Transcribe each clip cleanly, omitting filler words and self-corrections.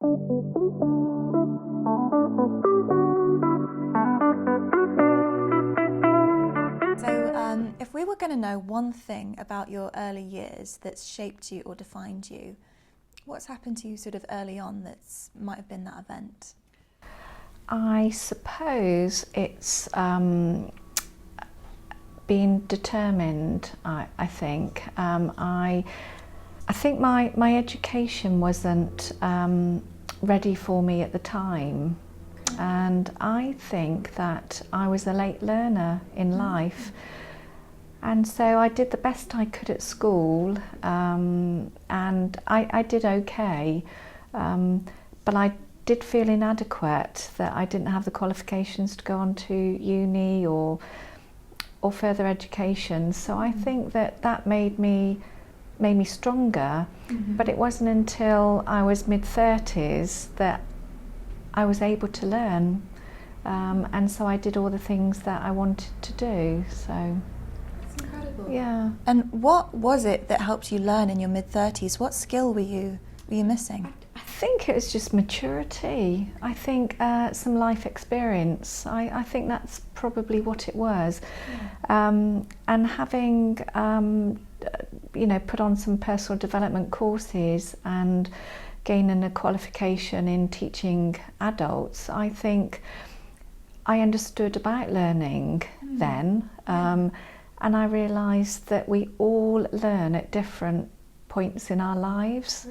So if we were going to know one thing about your early years that's shaped you or defined you, what's happened to you sort of early on that might have been that event? I suppose it's being determined. I think I think my education wasn't ready for me at the time, and I think that I was a late learner in life. And so I did the best I could at school, and I did okay, but I did feel inadequate, that I didn't have the qualifications to go on to uni or further education. So I think that made me stronger, but it wasn't until I was mid-30s that I was able to learn, and so I did all the things that I wanted to do. So. Incredible. Yeah. And what was it that helped you learn in your mid-30s? What skill were you missing? I think it was just maturity. I think some life experience. I think that's probably what it was. Yeah. And having put on some personal development courses and gaining a qualification in teaching adults, I think I understood about learning then. And I realised that we all learn at different points in our lives.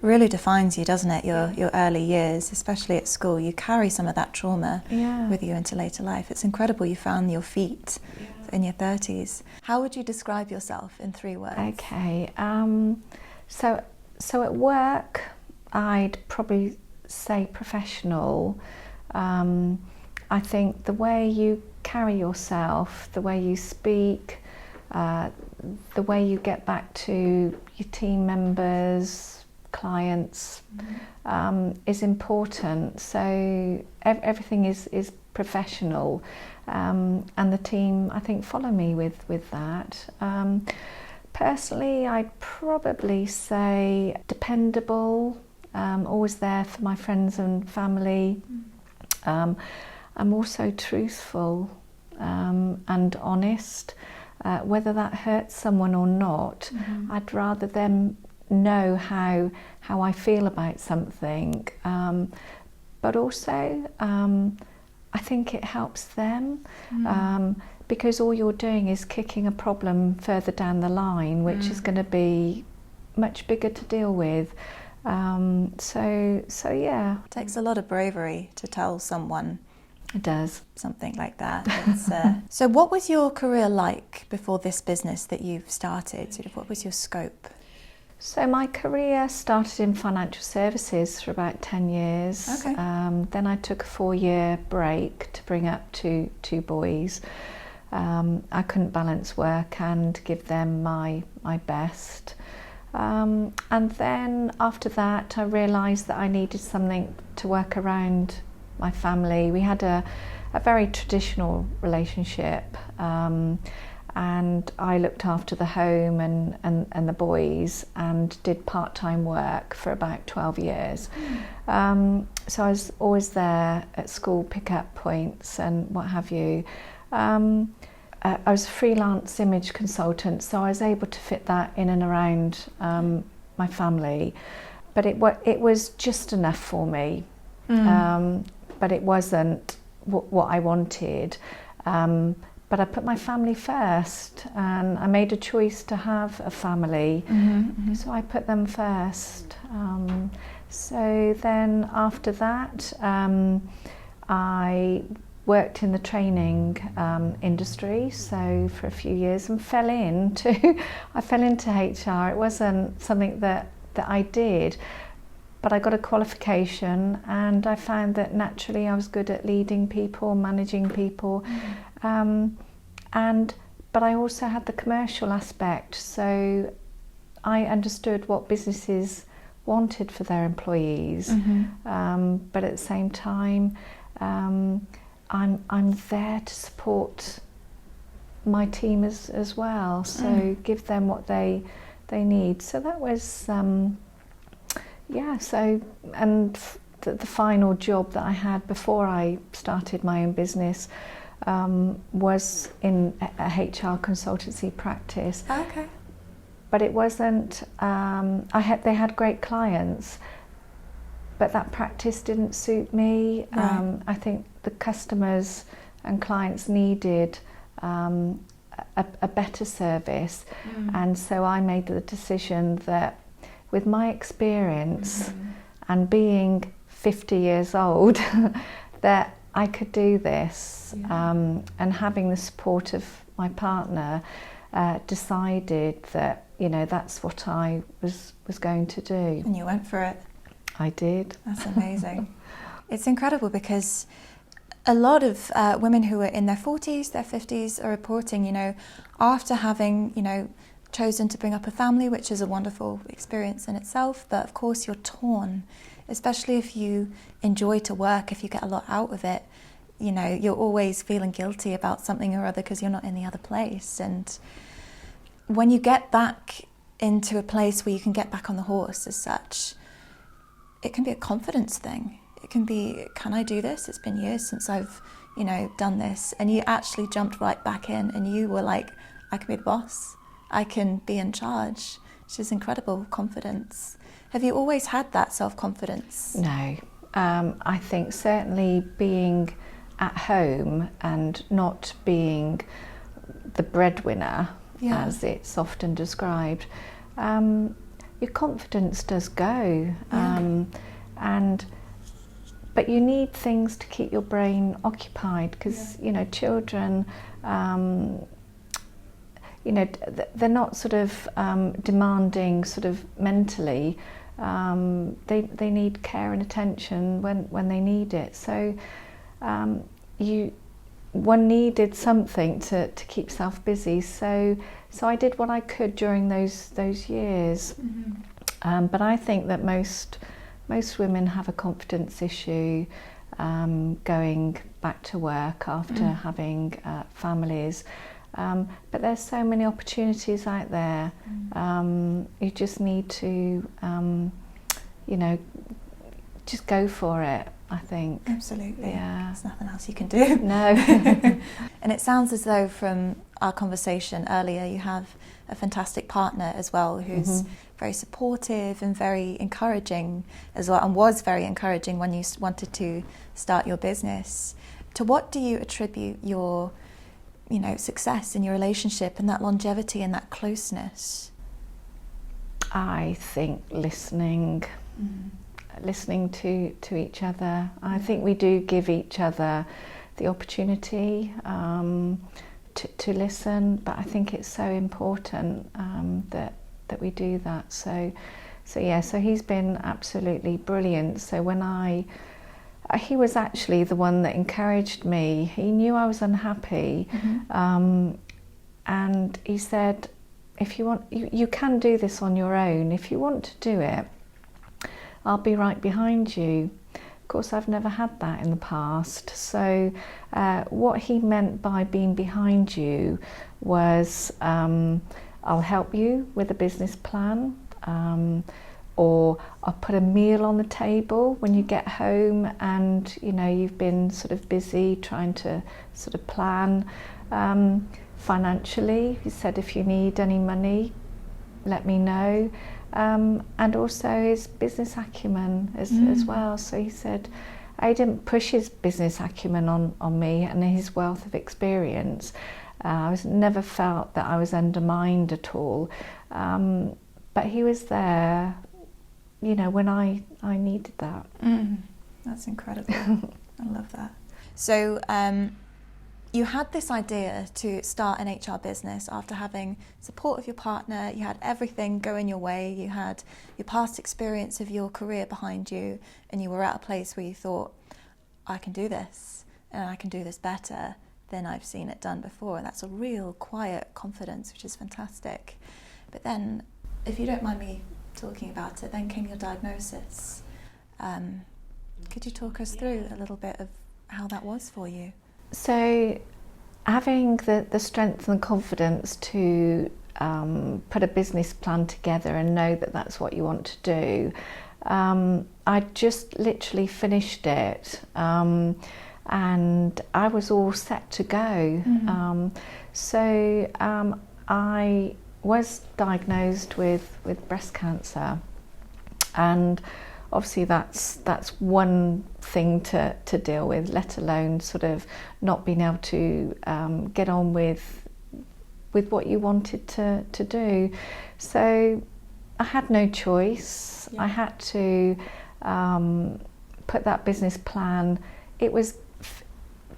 Really defines you, doesn't it, your early years, especially at school. You carry some of that trauma with you into later life. It's incredible you found your feet in your 30s. How would you describe yourself in 3 words? Okay, so at work, I'd probably say professional. I think the way you carry yourself, the way you speak, the way you get back to your team members, clients, is important. So everything is professional, and the team, I think, follow me with that. Personally, I'd probably say dependable, always there for my friends and family. I'm also truthful and honest. Whether that hurts someone or not, I'd rather them know how I feel about something. But also, I think it helps them, because all you're doing is kicking a problem further down the line, which is going to be much bigger to deal with. So yeah. It takes a lot of bravery to tell someone. It does. Something like that. So what was your career like before this business that you've started? Sort of, what was your scope? So my career started in financial services for about 10 years. Okay. Then I took a 4-year break to bring up two boys. I couldn't balance work and give them my best. And then after that, I realised that I needed something to work around my family. We had a very traditional relationship, and I looked after the home and the boys and did part-time work for about 12 years. So I was always there at school pick-up points and what have you. I was a freelance image consultant, so I was able to fit that in and around my family, but it was just enough for me. But it wasn't what I wanted. But I put my family first, and I made a choice to have a family. So I put them first. So then after that, I worked in the training industry, so for a few years, and fell into HR. It wasn't something that I did. But I got a qualification, and I found that naturally I was good at leading people, managing people, but I also had the commercial aspect. So I understood what businesses wanted for their employees, but at the same time, I'm there to support my team as well. So give them what they need. So that was. yeah, so, and the final job that I had before I started my own business was in a HR consultancy practice. Okay. But it wasn't, they had great clients, but that practice didn't suit me. Right. I think the customers and clients needed a better service, and so I made the decision that with my experience and being 50 years old that I could do this, and having the support of my partner, decided that, you know, that's what I was going to do. And you went for it. I did. That's amazing. It's incredible because a lot of women who are in their 40s, their 50s are reporting, you know, after having, you know, chosen to bring up a family, which is a wonderful experience in itself, but of course you're torn, especially if you enjoy to work, if you get a lot out of it, you know, you're always feeling guilty about something or other because you're not in the other place. And when you get back into a place where you can get back on the horse as such, it can be a confidence thing. It can be, can I do this? It's been years since I've, you know, done this. And you actually jumped right back in and you were like, I can be the boss. I can be in charge, which is incredible confidence. Have you always had that self-confidence? No. I think certainly being at home and not being the breadwinner, as it's often described, your confidence does go. But you need things to keep your brain occupied because, you know, children, you know, they're not sort of demanding sort of mentally. They need care and attention when they need it. So one needed something to keep self busy. So I did what I could during those years. But I think that most women have a confidence issue going back to work after having families. But there's so many opportunities out there. You just need to, you know, just go for it, I think. Absolutely. Yeah. There's nothing else you can do. No. And it sounds as though from our conversation earlier you have a fantastic partner as well who's very supportive and very encouraging as well, and was very encouraging when you wanted to start your business. To what do you attribute your, you know, success in your relationship and that longevity and that closeness? I think listening to each other. I think we do give each other the opportunity to listen, but I think it's so important that we do that. So he's been absolutely brilliant. So he was actually the one that encouraged me. He knew I was unhappy, and he said, if you want, you can do this on your own. If you want to do it, I'll be right behind you. Of course, I've never had that in the past. So what he meant by being behind you was, I'll help you with a business plan, or I'll put a meal on the table when you get home and, you know, you've been sort of busy trying to sort of plan. Financially, he said, if you need any money, let me know. And also his business acumen as well. So he said, I didn't push his business acumen on me and his wealth of experience. I never felt that I was undermined at all. But he was there, you know, when I needed that. That's incredible. I love that. So you had this idea to start an HR business after having support of your partner. You had everything going your way. You had your past experience of your career behind you, and you were at a place where you thought, I can do this, and I can do this better than I've seen it done before. And that's a real quiet confidence, which is fantastic. But then, if you don't mind me talking about it, then came your diagnosis. Could you talk us through a little bit of how that was for you? So having the strength and confidence to put a business plan together and know that that's what you want to do, I just literally finished it, and I was all set to go. So I was diagnosed with breast cancer, and obviously that's one thing to deal with, let alone sort of not being able to get on with what you wanted to do. So I had no choice. I had to put that business plan. It was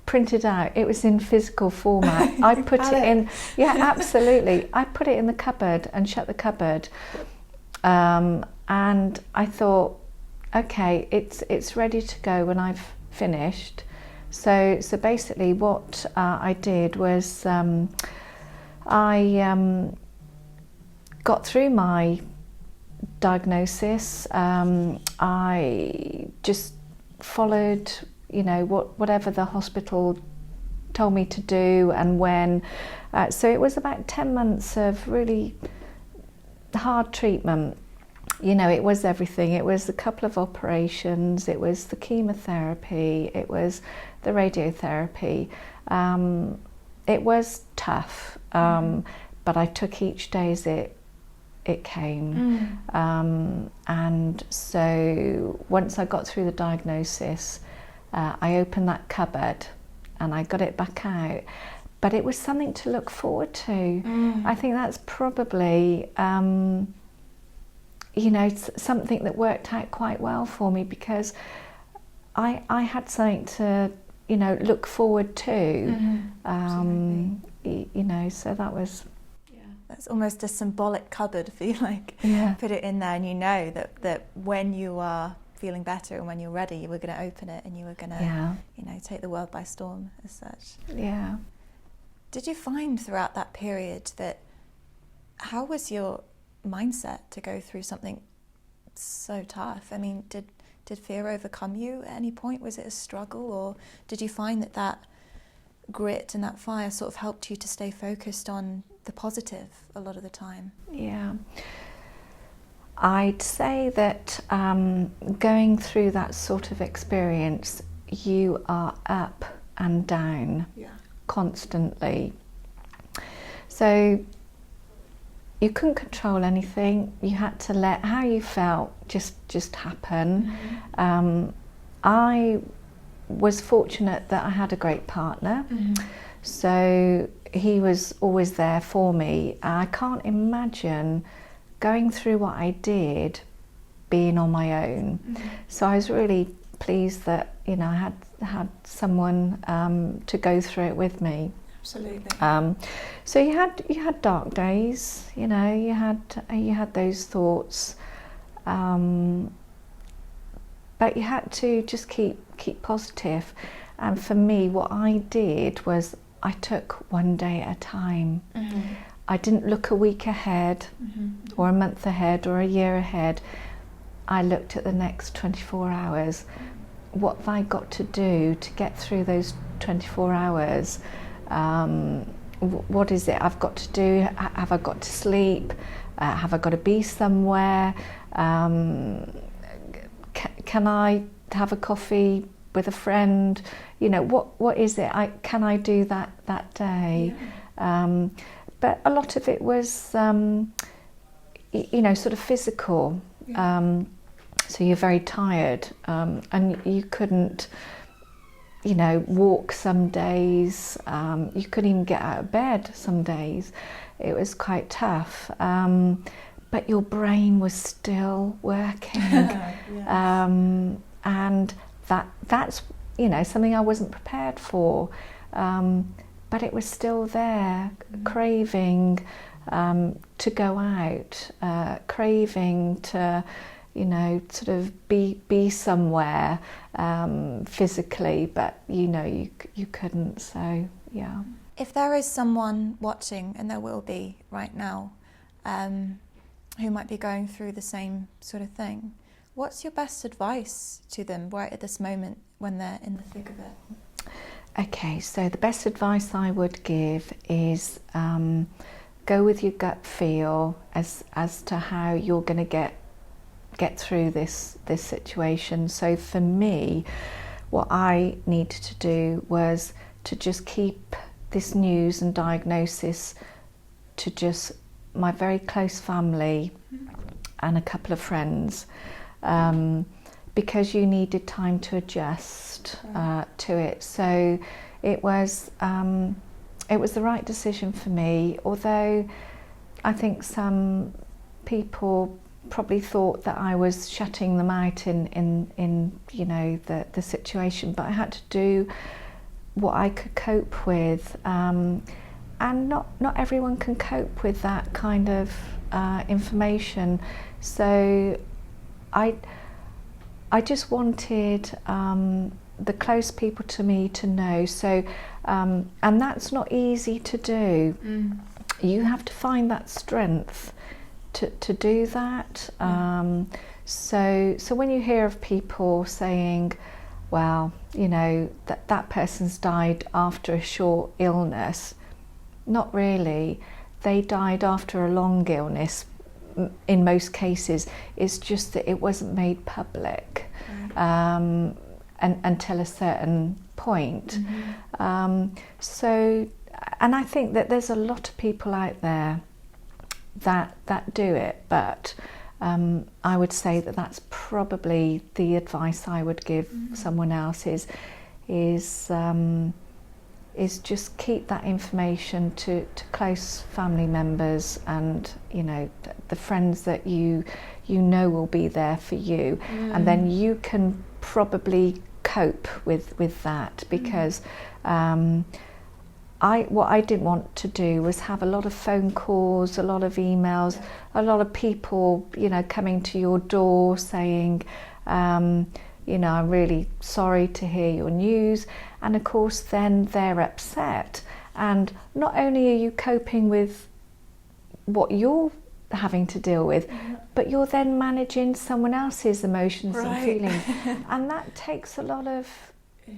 printed out. It was in physical format. I put it in. Yeah, absolutely. I put it in the cupboard and shut the cupboard. And I thought, okay, it's ready to go when I've finished. So basically, what I did was I got through my diagnosis. I just followed, whatever the hospital told me to do and when. So it was about 10 months of really hard treatment. It was everything. It was a couple of operations, it was the chemotherapy, it was the radiotherapy. It was tough, but I took each day as it came. And so once I got through the diagnosis, I opened that cupboard and I got it back out. But it was something to look forward to. I think that's probably something that worked out quite well for me, because I had something to, look forward to. So that was... That's almost a symbolic cupboard, if you like. Put it in there and you know that when you are feeling better and when you're ready, you were going to open it and you were going to, take the world by storm as such. Yeah. Did you find throughout that period how was your mindset to go through something so tough? I mean, did fear overcome you at any point? Was it a struggle, or did you find that grit and that fire sort of helped you to stay focused on the positive a lot of the time? Yeah. I'd say that going through that sort of experience, you are up and down constantly. So you couldn't control anything. You had to let how you felt just happen. I was fortunate that I had a great partner. So he was always there for me. I can't imagine going through what I did being on my own. So I was really pleased that I had someone to go through it with me. Absolutely. So you had dark days, you had those thoughts, but you had to just keep positive. And for me, what I did was I took one day at a time. I didn't look a week ahead, or a month ahead, or a year ahead. I looked at the next 24 hours. What have I got to do to get through those 24 hours? What is it I've got to do? Have I got to sleep? Have I got to be somewhere? Can I have a coffee with a friend? What is it? Can I do that day? But a lot of it was, sort of physical. So you're very tired, and you couldn't, walk some days. You couldn't even get out of bed some days. It was quite tough. But your brain was still working. And that's, something I wasn't prepared for. But it was still there, craving to go out, craving to, sort of be somewhere physically, but you couldn't. So yeah. If there is someone watching, and there will be right now, who might be going through the same sort of thing, what's your best advice to them right at this moment when they're in the thick of it? Okay, so the best advice I would give is go with your gut feel as to how you're going to get get through this situation. So for me, what I needed to do was to just keep this news and diagnosis to just my very close family and a couple of friends, because you needed time to adjust to it. So it was the right decision for me, although I think some people probably thought that I was shutting them out in you know, the situation, but I had to do what I could cope with, and not everyone can cope with that kind of information. So I just wanted the close people to me to know. So and that's not easy to do. You have to find that strength to do that. So when you hear of people saying, well, you know, that person's died after a short illness, not really. They died after a long illness in most cases. It's just that it wasn't made public until a certain point. So, and I think that there's a lot of people out there that do it, but I would say that that's probably the advice I would give someone else is just keep that information to close family members and, you know, the friends that you know will be there for you, and then you can probably cope with that, because what I didn't want to do was have a lot of phone calls, a lot of emails, a lot of people, you know, coming to your door saying, you know, I'm really sorry to hear your news. And of course, then they're upset. And not only are you coping with what you're having to deal with, but you're then managing someone else's emotions and feelings. And that takes a lot of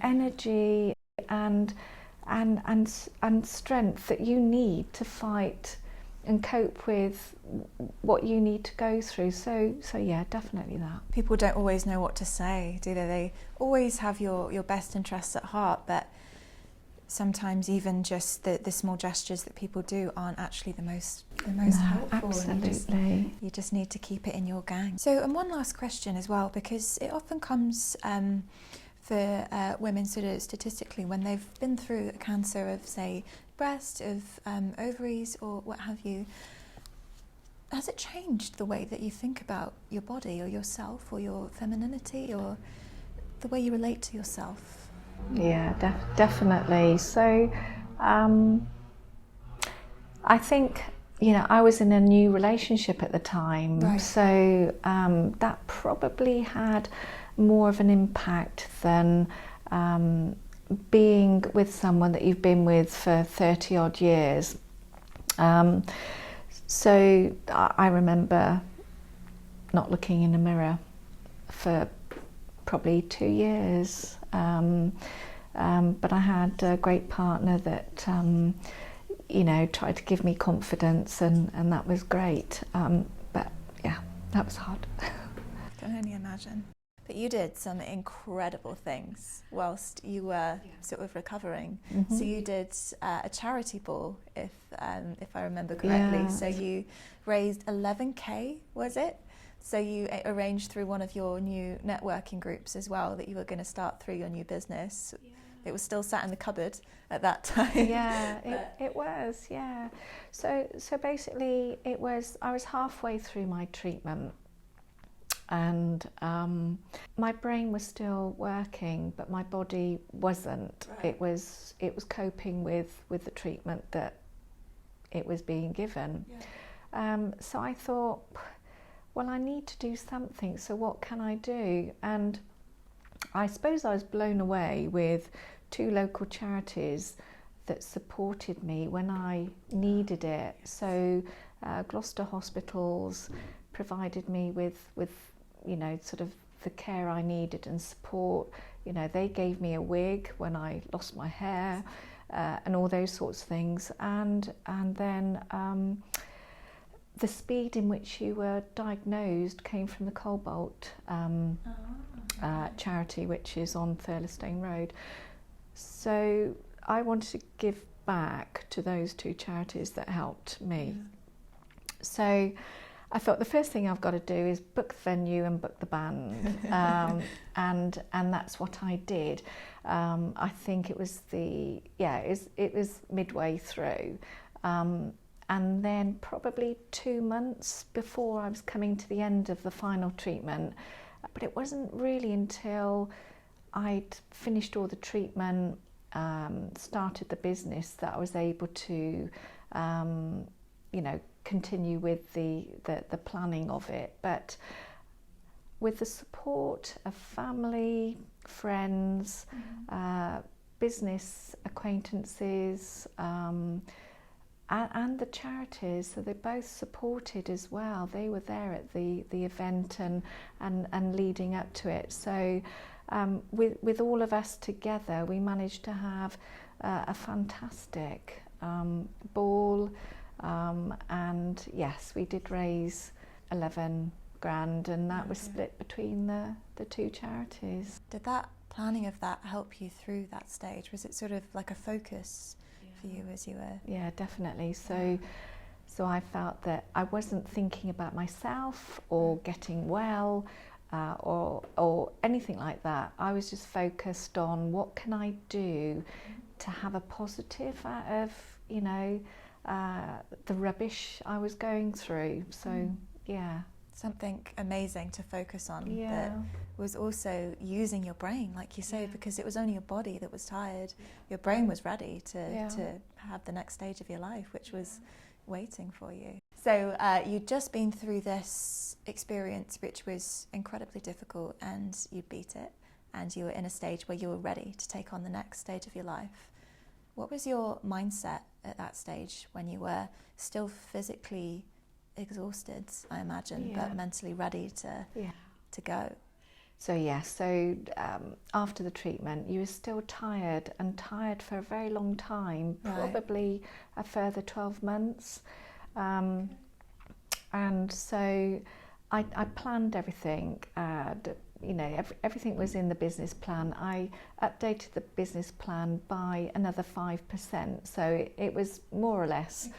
energy and strength that you need to fight and cope with what you need to go through. So yeah, definitely that. People don't always know what to say, do they? They always have your best interests at heart, but sometimes even just the small gestures that people do aren't actually the most helpful. Absolutely. You just need to keep it in your gang. So, and one last question as well, because it often comes for women sort of statistically when they've been through a cancer of, say, breast, of ovaries or what have you. Has it changed the way that you think about your body or yourself or your femininity or the way you relate to yourself? Yeah, definitely. So I think, you know, I was in a new relationship at the time, so that probably had more of an impact than being with someone that you've been with for 30 odd years. So I remember not looking in a mirror for probably 2 years. But I had a great partner that, you know, tried to give me confidence, and that was great. But yeah, that was hard. I can only imagine. But you did some incredible things whilst you were sort of recovering. So you did a charity ball, if I remember correctly. Yeah. So you raised 11K, was it? So you arranged through one of your new networking groups as well that you were going to start through your new business. Yeah. It was still sat in the cupboard at that time. Yeah, it was, yeah. So basically I was halfway through my treatment, and my brain was still working, but my body wasn't. Right. It was coping with the treatment that it was being given. Yeah. So I thought, well, I need to do something, so what can I do? And I suppose I was blown away with 2 local charities that supported me when I needed it. So Gloucester Hospitals provided me with, you know, sort of the care I needed and support. You know, they gave me a wig when I lost my hair, and all those sorts of things. And then the speed in which you were diagnosed came from the Cobalt charity, which is on Thurlestone Road. So I wanted to give back to those two charities that helped me. Yeah. So I thought the first thing I've got to do is book the venue and book the band, and that's what I did. I think it was it was midway through, and then probably 2 months before I was coming to the end of the final treatment. But it wasn't really until I'd finished all the treatment, started the business, that I was able to, continue with the planning of it. But with the support of family, friends, business acquaintances, and the charities, so they both supported as well. They were there at the event and leading up to it. So with all of us together, we managed to have a fantastic ball. And yes, we did raise 11 grand, and that was split between the two charities. Did that planning of that help you through that stage? Was it sort of like a focus for you as you were? Yeah, definitely. So I felt that I wasn't thinking about myself or getting well or anything like that. I was just focused on what can I do to have a positive out of, the rubbish I was going through. So, yeah. Something amazing to focus on that was also using your brain, like you say, because it was only your body that was tired. Your brain was ready to have the next stage of your life, which was waiting for you. So you'd just been through this experience, which was incredibly difficult, and you beat it, and you were in a stage where you were ready to take on the next stage of your life. What was your mindset at that stage when you were still physically exhausted, I imagine, but mentally ready to go? So after the treatment, you were still tired, and tired for a very long time, probably a further 12 months. And so I planned everything. Everything was in the business plan. I updated the business plan by another 5%, so it was more or less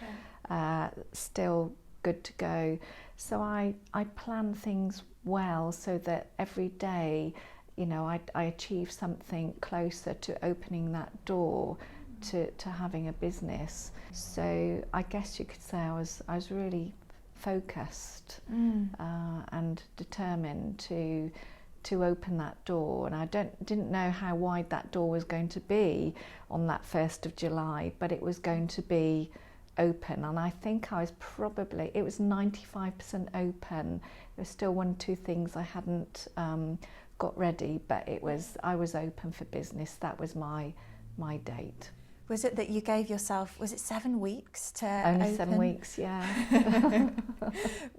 still good to go. So I planned things well, so that every day, I achieved something closer to opening that door to having a business. So I guess you could say I was really focused and determined to open that door. And I didn't know how wide that door was going to be on that 1st of July, but it was going to be open, and I think it was 95% open. There were still 1 or 2 things I hadn't got ready, but I was open for business. That was my date. Was it that you gave yourself, was it 7 weeks to Only open? 7 weeks, yeah.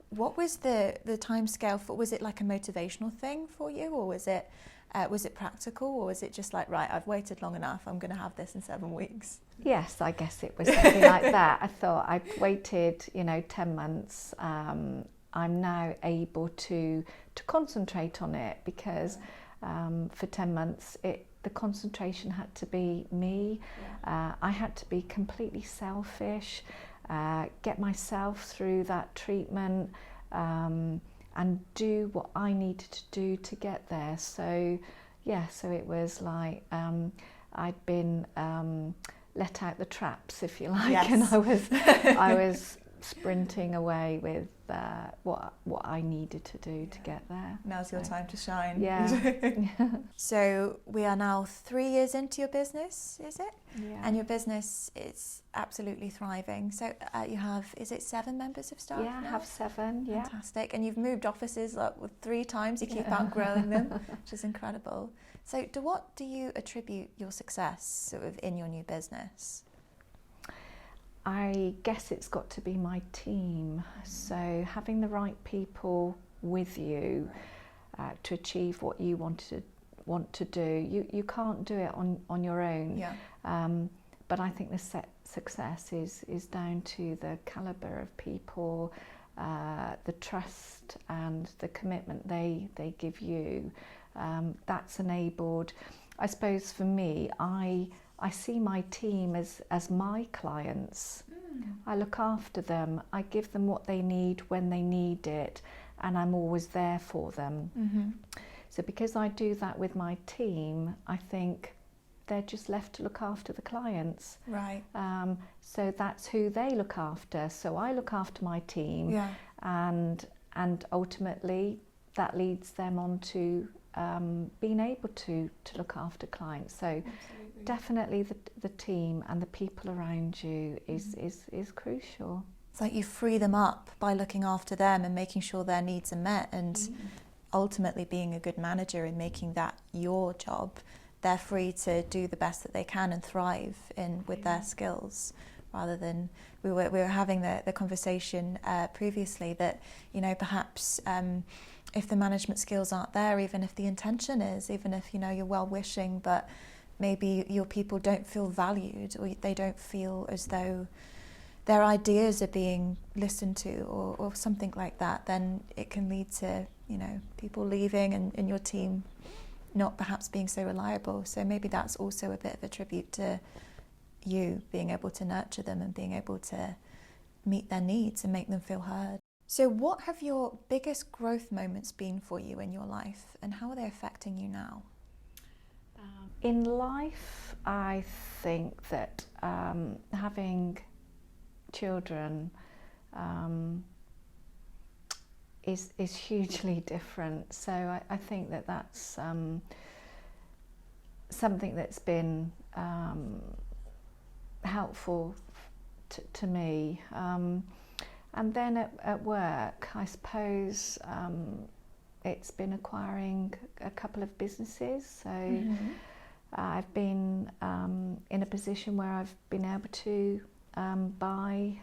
What was the time scale for? Was it like a motivational thing for you, or was it practical, or was it just like, right, I've waited long enough, I'm going to have this in 7 weeks? Yes, I guess it was something like that. I thought I'd waited, 10 months. I'm now able to concentrate on it, because for 10 months the concentration had to be me. I had to be completely selfish, get myself through that treatment, and do what I needed to do to get there. So it was like I'd been let out the traps, if you like, and I was sprinting away with what I needed to do to get there. Now's your time to shine. Yeah. So we are now 3 years into your business, is it? Yeah. And your business is absolutely thriving. So you have, is it 7 members of staff? Yeah, I have 7. Yeah. Fantastic. And you've moved offices like 3 times. You keep outgrowing them, which is incredible. So to what do you attribute your success sort of in your new business? I guess it's got to be my team. So having the right people with you to achieve what you want to do. You can't do it on your own. Yeah. But I think the success is down to the calibre of people, the trust and the commitment they give you, that's enabled. I suppose for me, I see my team as my clients. I look after them, I give them what they need when they need it, and I'm always there for them. Mm-hmm. So because I do that with my team, I think they're just left to look after the clients. Right. So that's who they look after. So I look after my team, Yeah. and ultimately that leads them on to being able to look after clients. So Absolutely. definitely the team and the people around you is crucial. It's like you free them up by looking after them and making sure their needs are met, and ultimately being a good manager and making that your job. They're free to do the best that they can and thrive with their skills, rather than we were having the conversation previously that, you know, perhaps if the management skills aren't there, even if the intention is, even if, you know, you're well wishing, but maybe your people don't feel valued, or they don't feel as though their ideas are being listened to, or something like that, then it can lead to, you know, people leaving and your team not perhaps being so reliable. So maybe that's also a bit of a tribute to you being able to nurture them and being able to meet their needs and make them feel heard. So what have your biggest growth moments been for you in your life, and how are they affecting you now? In life, I think that having children is hugely different. So I think that's something that's been helpful to me. And then at work, I suppose it's been acquiring a couple of businesses. So I've been in a position where I've been able to buy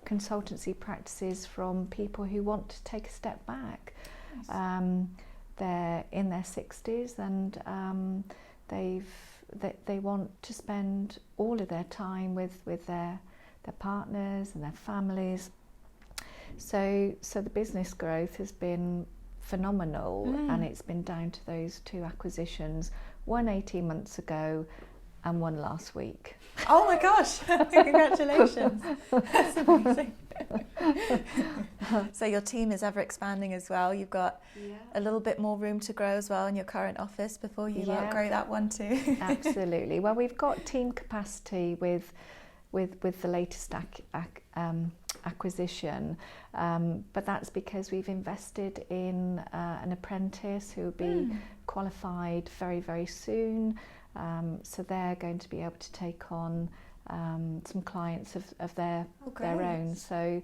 consultancy practices from people who want to take a step back. Nice. They're in their 60s, and they want to spend all of their time with their partners and their families. So the business growth has been phenomenal, and it's been down to those two acquisitions, one 18 months ago and one last week. Oh my gosh, congratulations. That's amazing. So your team is ever expanding as well. You've got a little bit more room to grow as well in your current office before you outgrow that one too. Absolutely. Well, we've got team capacity with the latest acquisition, but that's because we've invested in an apprentice who will be qualified very, very soon. So they're going to be able to take on some clients of their own. So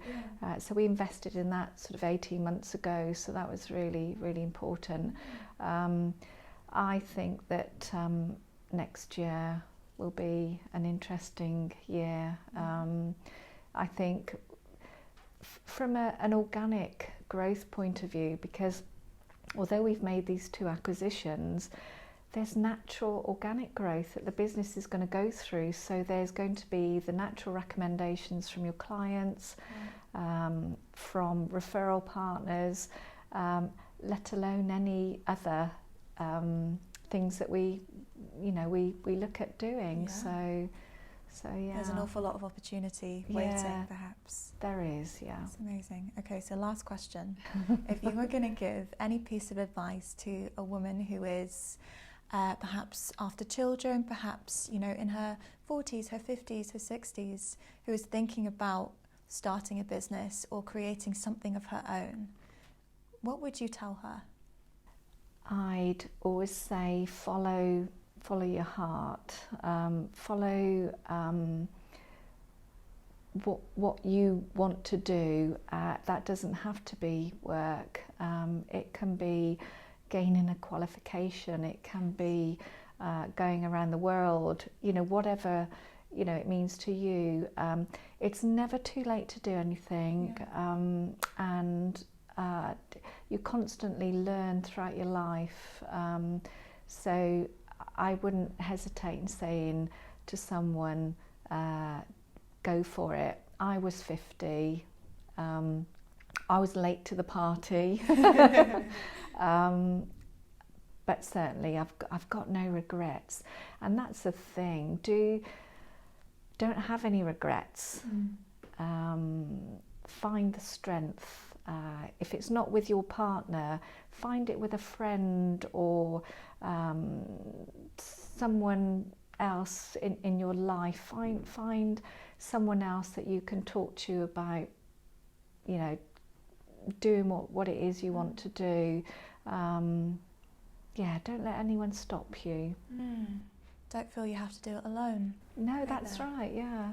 so we invested in that sort of 18 months ago. So that was really, really important. I think that next year will be an interesting year. I think from an organic growth point of view, because although we've made these two acquisitions, there's natural organic growth that the business is going to go through. So there's going to be the natural recommendations from your clients, from referral partners, let alone any other things that we look at doing. So yeah. There's an awful lot of opportunity waiting, perhaps. There is, yeah. That's amazing. Okay, so last question. If you were going to give any piece of advice to a woman who is perhaps after children, perhaps, you know, in her 40s, her 50s, her 60s, who is thinking about starting a business or creating something of her own, what would you tell her? I'd always say follow your heart, follow what you want to do. That doesn't have to be work. It can be gaining a qualification. It can be going around the world. You know, whatever it means to you. It's never too late to do anything, and you constantly learn throughout your life. So I wouldn't hesitate in saying to someone, go for it. I was 50. I was late to the party. But certainly I've got no regrets, and that's the thing. Don't have any regrets. Find the strength. If it's not with your partner, find it with a friend or someone else in your life. Find someone else that you can talk to about, you know, doing what it is you want to do. Yeah, don't let anyone stop you. Don't feel you have to do it alone. No, that's right, yeah.